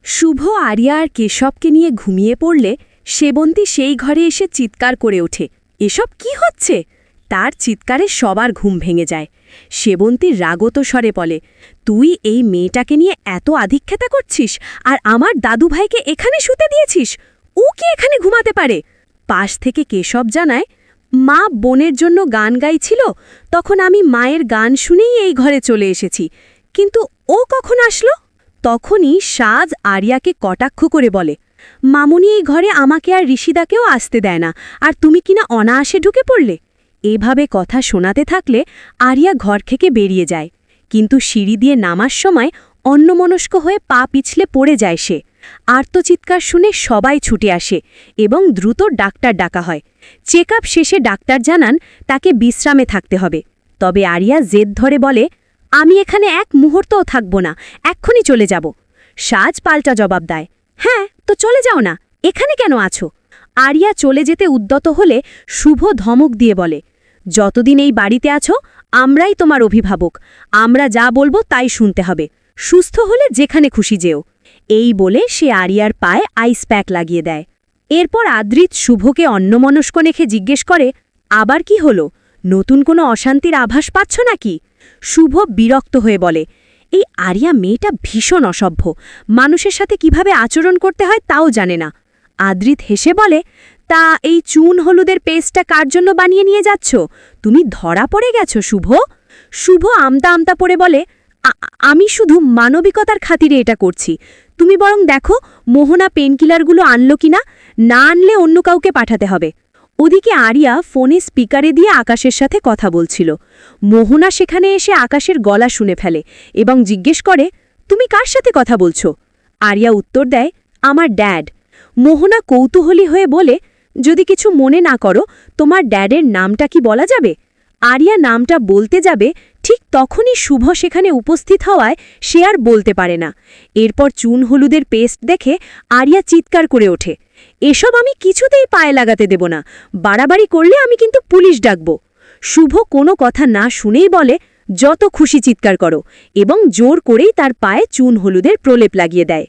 শুভ area আর কেশবকে নিয়ে ঘুমিয়ে পড়লে সেবন্তী সেই ঘরে এসে চিৎকার করে ওঠে। এসব কি হচ্ছে? তার চিৎকারে সবার ঘুম ভেঙে যায়। সেবন্তী রাগত স্বরে বলে, তুই এই মেয়েটাকে নিয়ে এত আধিক্ষেতা করছিস আর আমার দাদুভাইকে এখানে শুতে দিয়েছিস? ও কি এখানে ঘুমাতে পারে? পাশ থেকে কেশব জানায়, মা বোনের জন্য গান গাইছিল, তখন আমি মায়ের গান শুনেই এই ঘরে চলে এসেছি। কিন্তু ও কখন আসলো? তখনই সাজ আরিয়াকে কটাক্ষ করে বলে, মামুনি এই ঘরে আমাকে আর ঋষিদাকেও আসতে দেয় না, আর তুমি কিনা অনায়াসে ঢুকে পড়লে। এভাবে কথা শোনাতে থাকলে আরিয়া ঘর থেকে বেরিয়ে যায়, কিন্তু সিঁড়ি দিয়ে নামার সময় অন্যমনস্ক হয়ে পা পিছলে পড়ে যায় সে। আর্তচিৎকার শুনে সবাই ছুটে আসে এবং দ্রুত ডাক্তার ডাকা হয়। চেক আপ শেষে ডাক্তার জানান তাকে বিশ্রামে থাকতে হবে। তবে আরিয়া জেদ ধরে বলে, আমি এখানে এক মুহূর্তও থাকব না, এক্ষুনি চলে যাব। সাজ পাল্টা জবাব দেয়, হ্যাঁ তো চলে যাও না, এখানে কেন আছো? আরিয়া চলে যেতে উদ্যত হলে শুভ ধমক দিয়ে বলে, যতদিন এই বাড়িতে আছো আমরাই তোমার অভিভাবক, আমরা যা বলবো তাই শুনতে হবে। সুস্থ হলে যেখানে খুশি যেও। এই বলে সে আরিয়ার পায়ে আইস প্যাক লাগিয়ে দেয়। এরপর আদ্রিত শুভকে অন্যমনস্ক দেখে জিজ্ঞেস করে, আবার কি হলো? নতুন কোনো অশান্তির আভাস পাচ্ছ নাকি? শুভ বিরক্ত হয়ে বলে, এই আরিয়া মেয়েটা ভীষণ অসভ্য, মানুষের সাথে কিভাবে আচরণ করতে হয় তাও জানে না। আদ্রিত হেসে বলে, তা এই চুন হলুদের পেস্টটা কার জন্য বানিয়ে নিয়ে যাচ্ছ? তুমি ধরা পড়ে গেছো শুভ? শুভ আমতা আমতা পড়ে বলে, আমি শুধু মানবিকতার খাতিরে এটা করছি। তুমি বরং দেখো মোহনা পেনকিলারগুলো আনলো কিনা, না আনলে অন্য কাউকে পাঠাতে হবে। ওদিকে আরিয়া ফোনে স্পিকারে দিয়ে আকাশের সাথে কথা বলছিল। মোহনা সেখানে এসে আকাশের গলা শুনে ফেলে এবং জিজ্ঞেস করে, তুমি কার সাথে কথা বলছো? আরিয়া উত্তর দেয়, আমার ড্যাড। মোহনা কৌতূহলী হয়ে বলে, যদি কিছু মনে না করো, তোমার ড্যাডের নামটা কি বলা যাবে? আরিয়া নামটা বলতে যাবে, ঠিক তখনই শুভ সেখানে উপস্থিত হওয়ায় সে আর বলতে পারে না। এরপর চুন হলুদের পেস্ট দেখে আরিয়া চিৎকার করে ওঠে, এসব আমি কিছুতেই পায়ে লাগাতে দেব না, বাড়াবাড়ি করলে আমি কিন্তু পুলিশ ডাকব। শুভ কোনো কথা না শুনেই বলে, যত খুশি চিৎকার করো, এবং জোর করেই তার পায়ে চুন হলুদের প্রলেপ লাগিয়ে দেয়।